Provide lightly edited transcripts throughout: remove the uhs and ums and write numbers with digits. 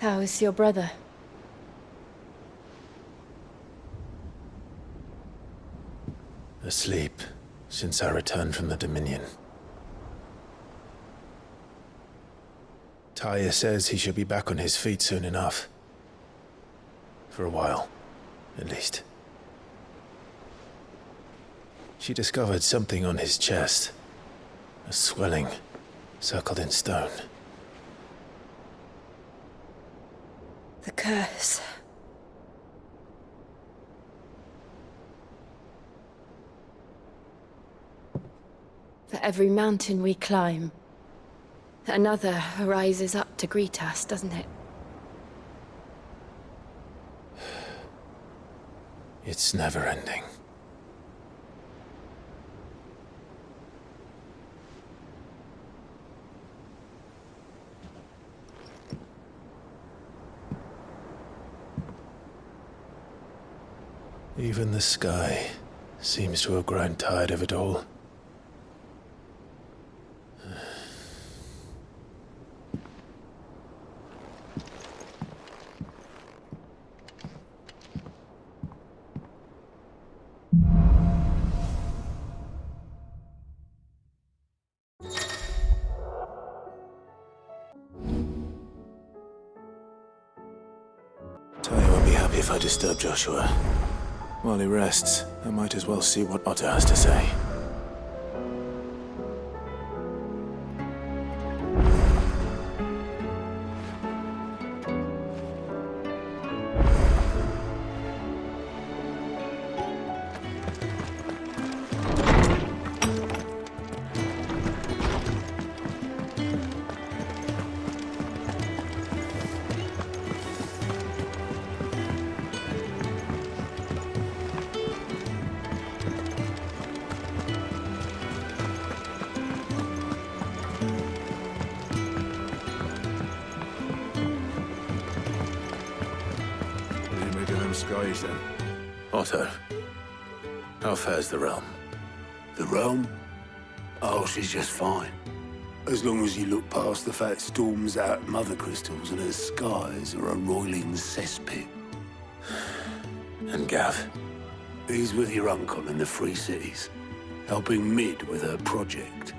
How is your brother? Asleep, since I returned from the Dominion. Taya says he should be back on his feet soon enough. For a while, at least. She discovered something on his chest. A swelling, circled in stone. The curse. For every mountain we climb, another rises up to greet us, doesn't it? It's never ending. Even the sky seems to have grown tired of it all. Taya won't be happy if I disturb Joshua. While he rests, I might as well see what Otter has to say. Skies, then. Otto, how fares the realm? The realm? Oh, she's just fine. As long as you look past the fat storms out mother crystals and her skies are a roiling cesspit. And Gav? He's with your uncle in the Free Cities, helping Mid with her project.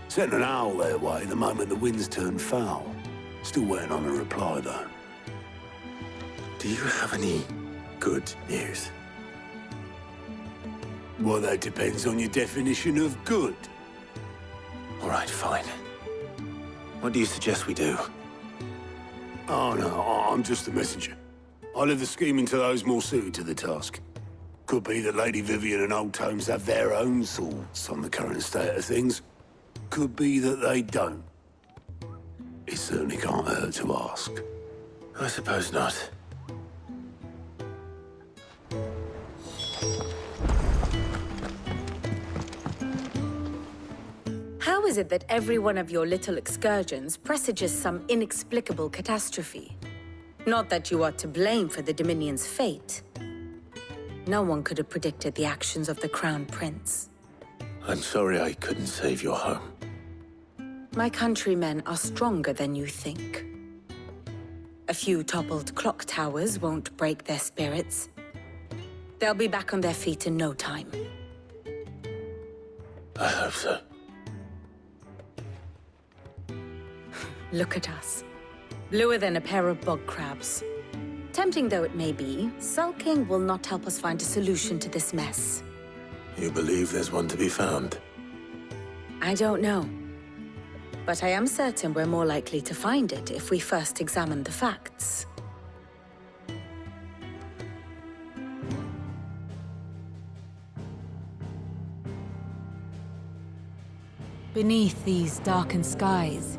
Sent an owl their way the moment the winds turned foul. Still waiting on a reply, though. Do you have any good news? Well, that depends on your definition of good. All right, fine. What do you suggest we do? Oh, no, I'm just the messenger. I leave the scheming to those more suited to the task. Could be that Lady Vivian and Old Tomes have their own thoughts on the current state of things. Could be that they don't. It certainly can't hurt to ask. I suppose not. How is it that every one of your little excursions presages some inexplicable catastrophe? Not that you are to blame for the Dominion's fate. No one could have predicted the actions of the Crown Prince. I'm sorry I couldn't save your home. My countrymen are stronger than you think. A few toppled clock towers won't break their spirits. They'll be back on their feet in no time. I hope so. Look at us. Bluer than a pair of bog crabs. Tempting though it may be, sulking will not help us find a solution to this mess. You believe there's one to be found? I don't know. But I am certain we're more likely to find it if we first examine the facts. Beneath these darkened skies,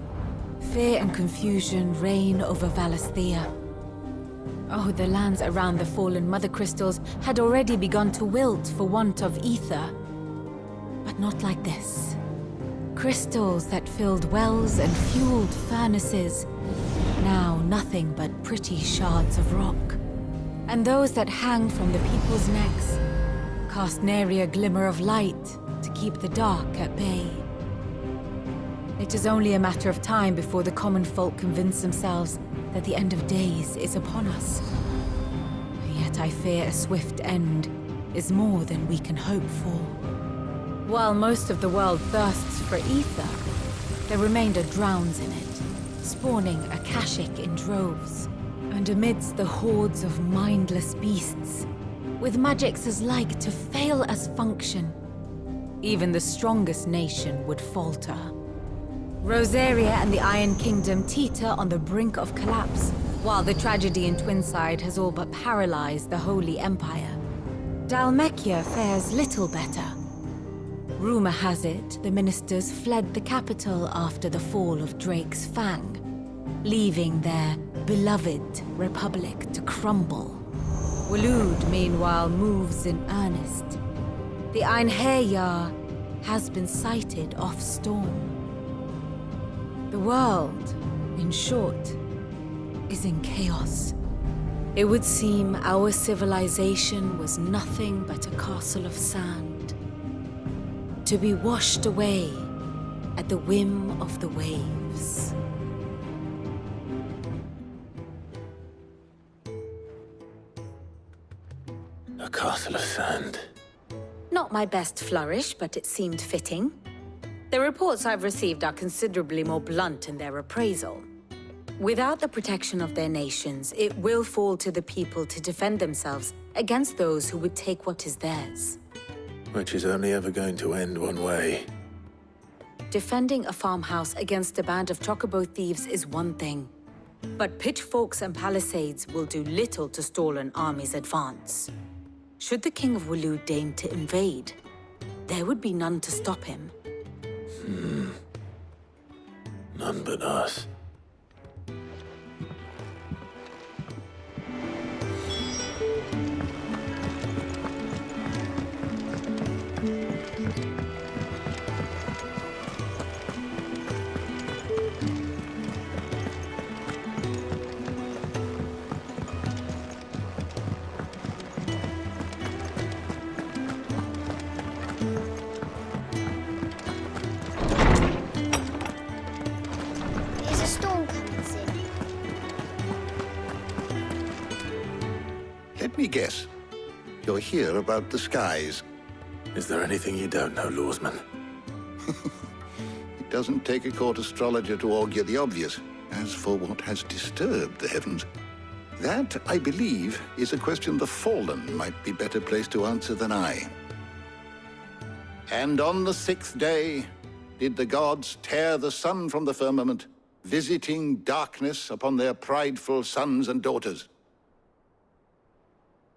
fear and confusion reign over Valisthea. Oh, the lands around the fallen mother crystals had already begun to wilt for want of ether. But not like this. Crystals that filled wells and fueled furnaces, now nothing but pretty shards of rock. And those that hang from the people's necks cast nary a glimmer of light to keep the dark at bay. It is only a matter of time before the common folk convince themselves that the end of days is upon us. Yet I fear a swift end is more than we can hope for. While most of the world thirsts for ether, the remainder drowns in it, spawning akashik in droves. And amidst the hordes of mindless beasts, with magics as like to fail as function, even the strongest nation would falter. Rosaria and the Iron Kingdom teeter on the brink of collapse, while the tragedy in Twinside has all but paralyzed the Holy Empire. Dalmekia fares little better. Rumor has it the ministers fled the capital after the fall of Drake's Fang, leaving their beloved republic to crumble. Waloed, meanwhile, moves in earnest. The Einherjar has been sighted off Storm. The world, in short, is in chaos. It would seem our civilization was nothing but a castle of sand, to be washed away at the whim of the waves. A castle of sand. Not my best flourish, but it seemed fitting. The reports I've received are considerably more blunt in their appraisal. Without the protection of their nations, it will fall to the people to defend themselves against those who would take what is theirs. Which is only ever going to end one way. Defending a farmhouse against a band of chocobo thieves is one thing, but pitchforks and palisades will do little to stall an army's advance. Should the King of Waloed deign to invade, there would be none to stop him. None but us. Is a storm coming soon? Let me guess. You're here about the skies. Is there anything you don't know, Lawsman? It doesn't take a court astrologer to augur the obvious. As for what has disturbed the heavens, that, I believe, is a question the Fallen might be better placed to answer than I. And on the 6th day did the gods tear the sun from the firmament, visiting darkness upon their prideful sons and daughters.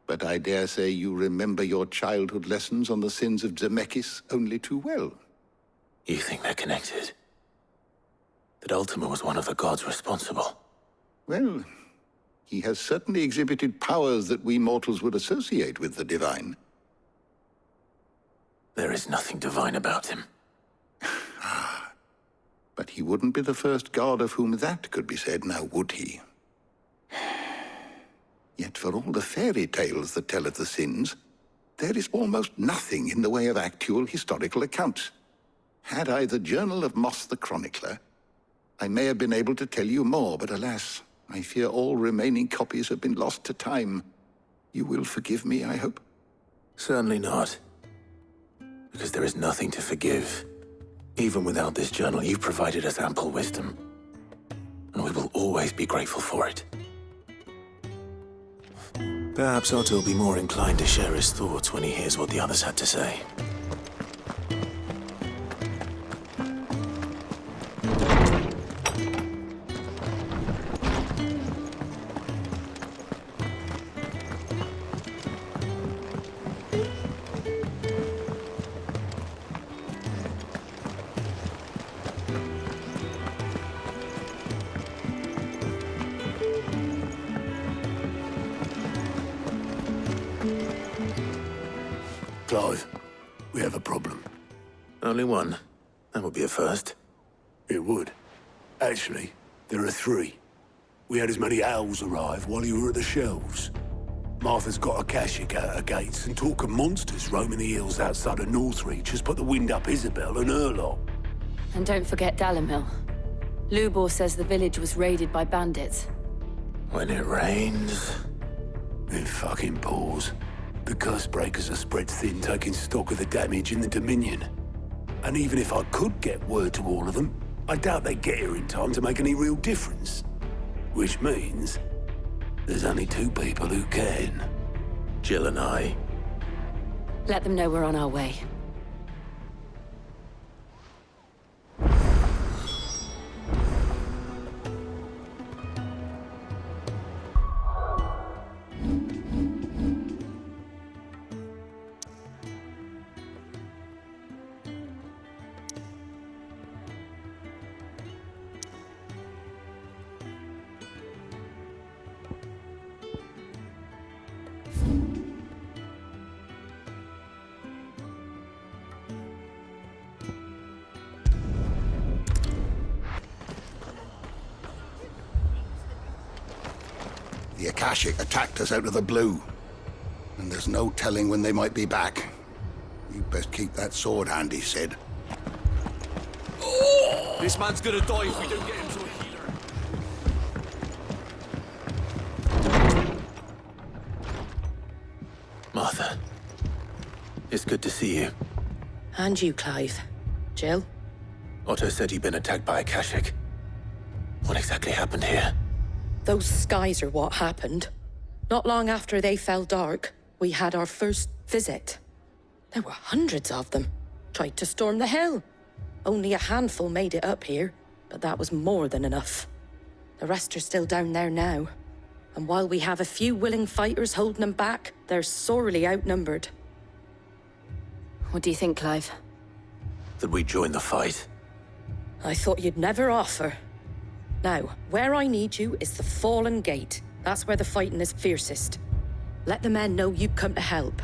But I dare say you remember your childhood lessons on the sins of Zemeckis only too well. You think they're connected? That Ultima was one of the gods responsible? Well, he has certainly exhibited powers that we mortals would associate with the divine. There is nothing divine about him. But he wouldn't be the first god of whom that could be said, now would he? Yet for all the fairy tales that tell of the sins, there is almost nothing in the way of actual historical accounts. Had I the Journal of Moss the Chronicler, I may have been able to tell you more, but alas, I fear all remaining copies have been lost to time. You will forgive me, I hope? Certainly not. Because there is nothing to forgive. Even without this journal, you've provided us ample wisdom. And we will always be grateful for it. Perhaps Otto will be more inclined to share his thoughts when he hears what the others had to say. Clive, we have a problem. Only one. That would be a first. It would. Actually, there are 3. We had as many owls arrive while you were at the shelves. Martha's got akashik out her gates, and talk of monsters roaming the hills outside of Northreach has put the wind up Isabel and her lot. And don't forget Dalimil. Lubor says the village was raided by bandits. When it rains... It fucking pours. The curse breakers are spread thin, taking stock of the damage in the Dominion. And even if I could get word to all of them, I doubt they'd get here in time to make any real difference. Which means there's only two people who can. Jill and I. Let them know we're on our way. The Akashik attacked us out of the blue. And there's no telling when they might be back. You best keep that sword handy, Sid. This man's gonna die if we don't get him to a healer. Martha. It's good to see you. And you, Clive. Jill? Otto said you'd been attacked by Akashik. What exactly happened here? Those skies are what happened. Not long after they fell dark, we had our first visit. There were hundreds of them. Tried to storm the hill. Only a handful made it up here, but that was more than enough. The rest are still down there now. And while we have a few willing fighters holding them back, they're sorely outnumbered. What do you think, Clive? That we join the fight? I thought you'd never offer. Now, where I need you is the Fallen Gate. That's where the fighting is fiercest. Let the men know you've come to help.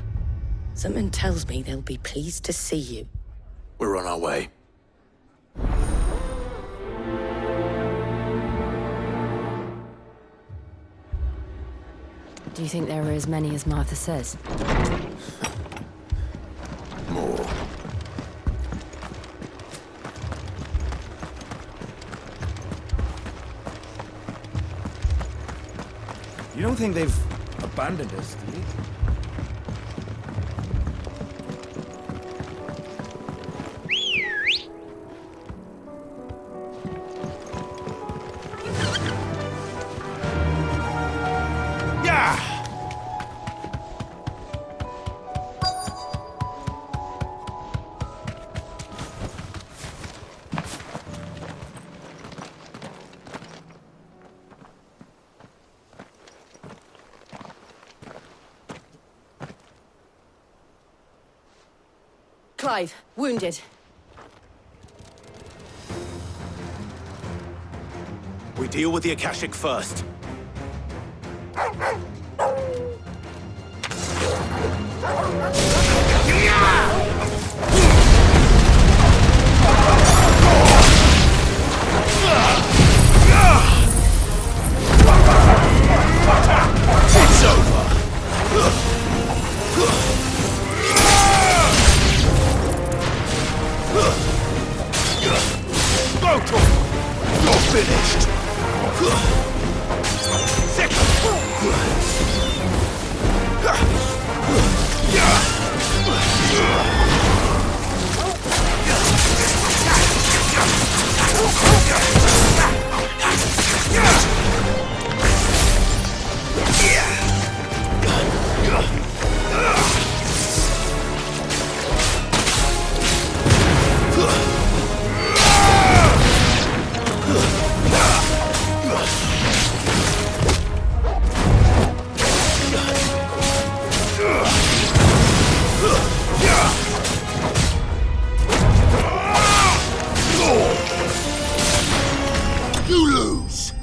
Something tells me they'll be pleased to see you. We're on our way. Do you think there are as many as Martha says? More. You don't think they've abandoned us, do you? Clive, wounded. We deal with the Akashik first. It's over! You're finished! You lose!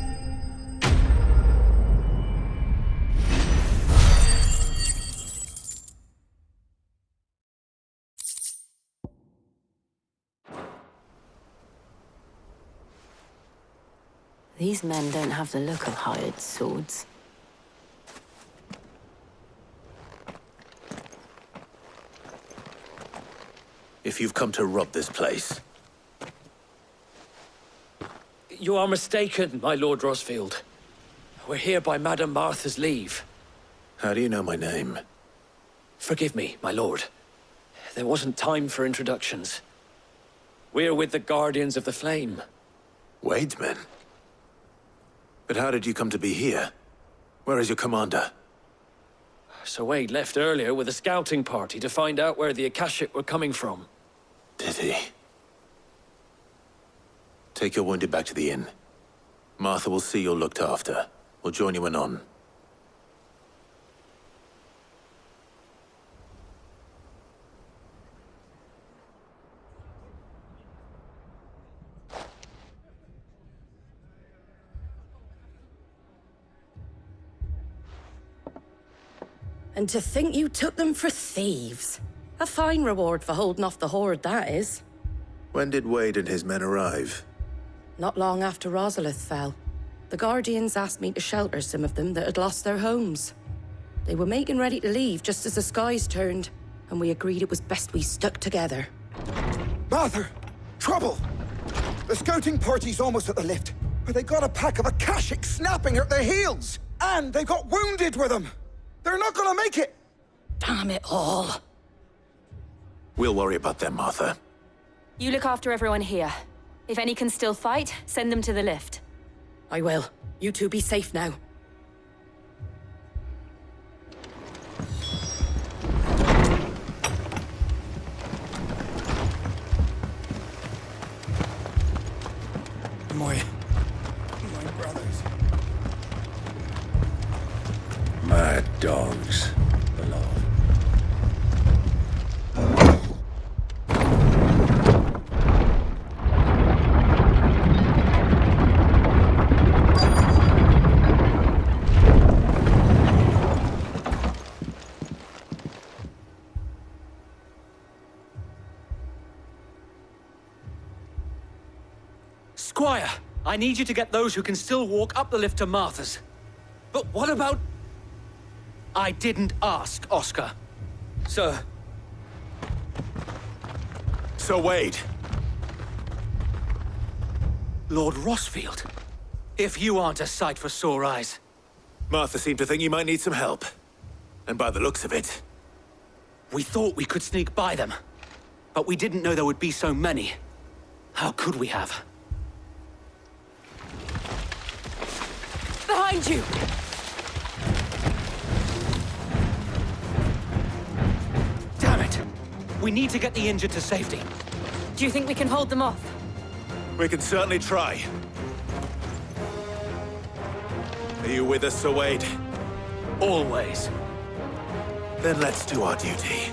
These men don't have the look of hired swords. If you've come to rob this place, You are mistaken, my Lord Rosfield. We're here by Madame Martha's leave. How do you know my name? Forgive me, my lord. There wasn't time for introductions. We're with the Guardians of the Flame. Wade's men? But how did you come to be here? Where is your commander? Sir Wade left earlier with a scouting party to find out where the Akashik were coming from. Did he? Take your wounded back to the inn. Martha will see you're looked after. We'll join you anon. And to think you took them for thieves. A fine reward for holding off the horde, that is. When did Wade and his men arrive? Not long after Rosalith fell. The Guardians asked me to shelter some of them that had lost their homes. They were making ready to leave just as the skies turned, and we agreed it was best we stuck together. Martha! Trouble! The scouting party's almost at the lift, but they got a pack of akashiks snapping at their heels! And they got wounded with them! They're not gonna make it! Damn it all. We'll worry about them, Martha. You look after everyone here. If any can still fight, send them to the lift. I will. You two be safe now. My brothers. Mad dogs below. Squire, I need you to get those who can still walk up the lift to Martha's. But what about... I didn't ask, Oscar. Sir. Sir Wade. Lord Rossfield. If you aren't a sight for sore eyes. Martha seemed to think you might need some help. And by the looks of it... We thought we could sneak by them. But we didn't know there would be so many. How could we have? Behind you! Damn it! We need to get the injured to safety. Do you think we can hold them off? We can certainly try. Are you with us, Sir Wade? Always. Then let's do our duty.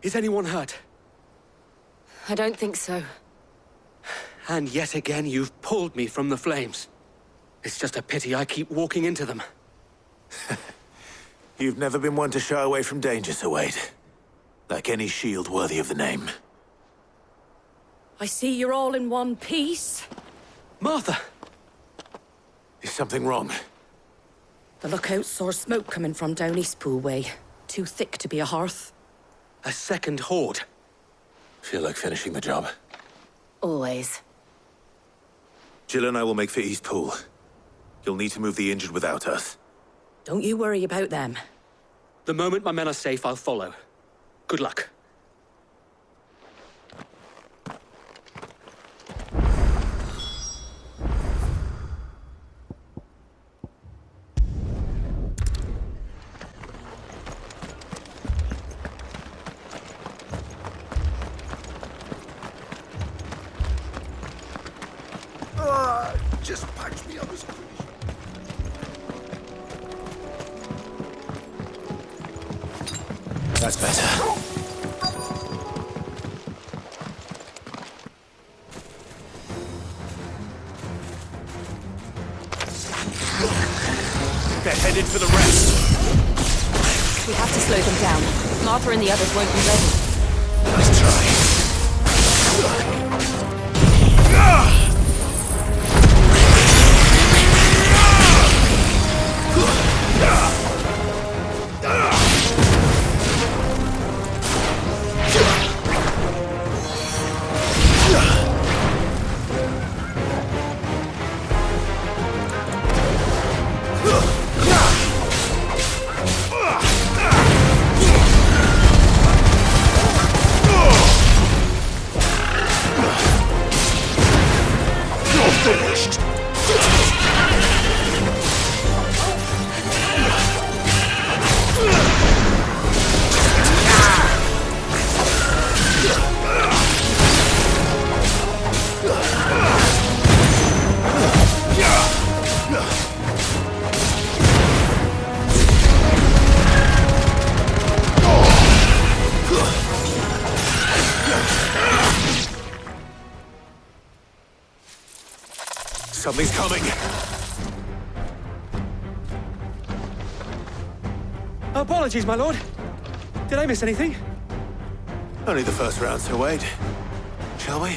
Is anyone hurt? I don't think so. And yet again, you've pulled me from the flames. It's just a pity I keep walking into them. You've never been one to shy away from danger, Sir Wade. Like any shield worthy of the name. I see you're all in one piece. Martha! Is something wrong? The lookout saw smoke coming from down Eastpool way. Too thick to be a hearth. A second horde. Feel like finishing the job. Always. Jill and I will make for Eastpool. You'll need to move the injured without us. Don't you worry about them. The moment my men are safe, I'll follow. Good luck. Just patch me up as quick. That's better. They're headed for the rest. We have to slow them down. Martha and the others won't be ready. Nice try. Something's coming. Apologies, my lord. Did I miss anything? Only the first round, Sir Wade. Shall we?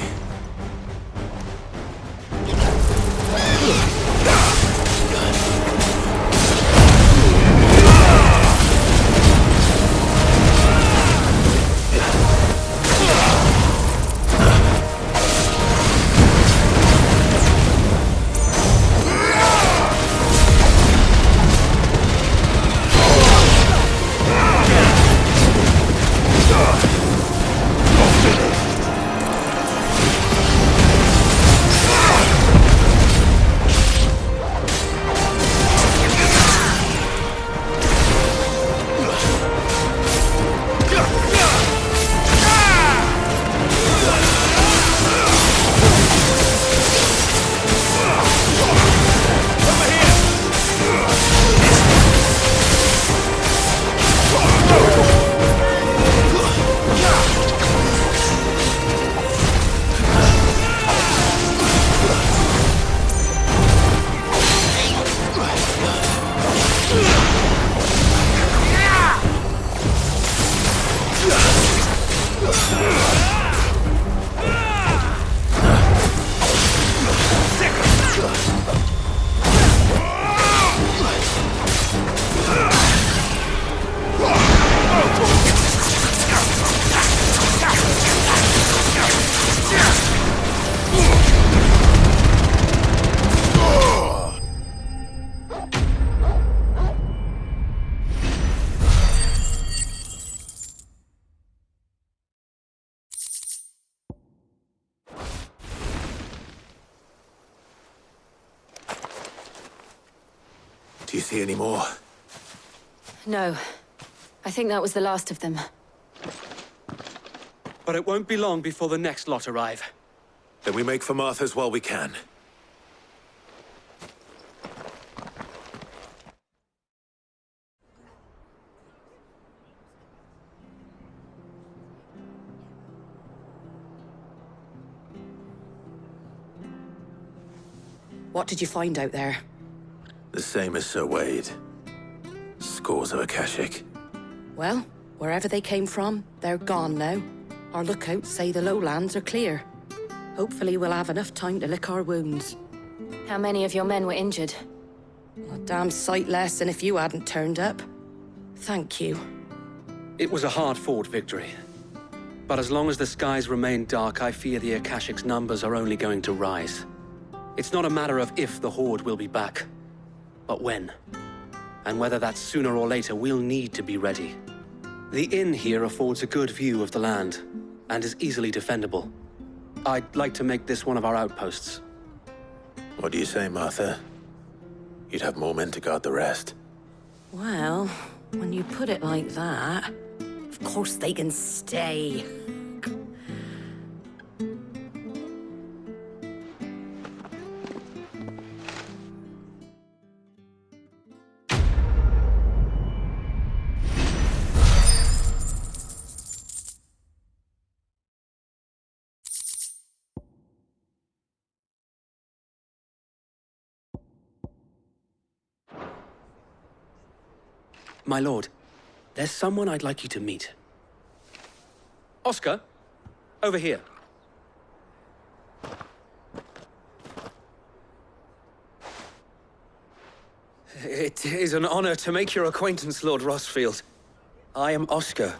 Do you see any more? No. I think that was the last of them. But it won't be long before the next lot arrive. Then we make for Martha's while we can. What did you find out there? The same as Sir Wade. Scores of akashik. Well, wherever they came from, they're gone now. Our lookouts say the lowlands are clear. Hopefully we'll have enough time to lick our wounds. How many of your men were injured? A damn sight less than if you hadn't turned up. Thank you. It was a hard-fought victory. But as long as the skies remain dark, I fear the Akashic's numbers are only going to rise. It's not a matter of if the Horde will be back, but when. And whether that's sooner or later, we'll need to be ready. The inn here affords a good view of the land, and is easily defendable. I'd like to make this one of our outposts. What do you say, Martha? You'd have more men to guard the rest. Well, when you put it like that, of course they can stay. My lord, there's someone I'd like you to meet. Oscar, over here. It is an honor to make your acquaintance, Lord Rosfield. I am Oscar.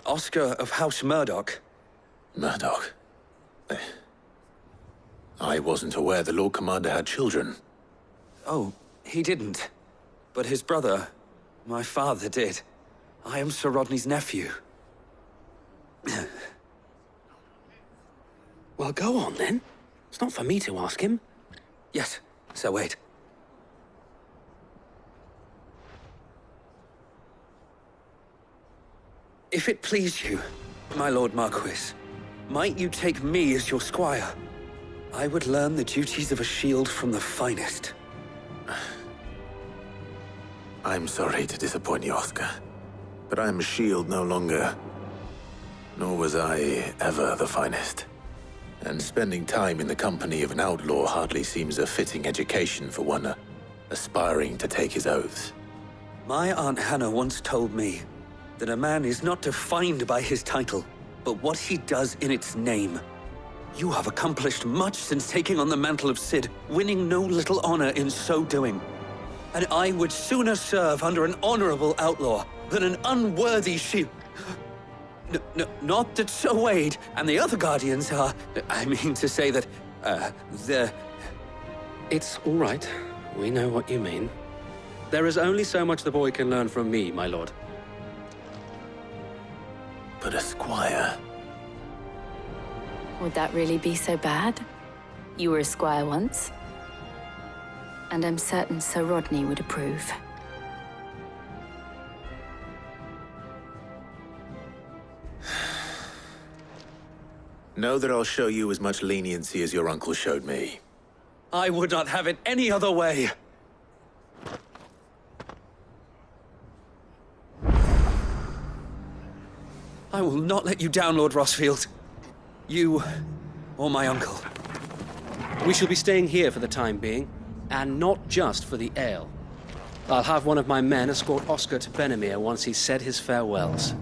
Oscar of House Murdoch. Murdoch? I wasn't aware the Lord Commander had children. Oh, he didn't. But his brother, my father, did. I am Sir Rodney's nephew. Well, go on then. It's not for me to ask him. Yes, Sir Wade. If it please you, my Lord Marquis, might you take me as your squire? I would learn the duties of a shield from the finest. I'm sorry to disappoint you, Oscar, but I'm a shield no longer. Nor was I ever the finest. And spending time in the company of an outlaw hardly seems a fitting education for one aspiring to take his oaths. My Aunt Hannah once told me that a man is not defined by his title, but what he does in its name. You have accomplished much since taking on the mantle of Cid, winning no little honor in so doing. And I would sooner serve under an honorable outlaw than an unworthy shield. Not that Sir Wade and the other Guardians are... I mean to say that, they're... It's all right. We know what you mean. There is only so much the boy can learn from me, my lord. But a squire... Would that really be so bad? You were a squire once. And I'm certain Sir Rodney would approve. Know that I'll show you as much leniency as your uncle showed me. I would not have it any other way. I will not let you down, Lord Rosfield. You, or my uncle. We shall be staying here for the time being, and not just for the ale. I'll have one of my men escort Oscar to Benimir once he's said his farewells.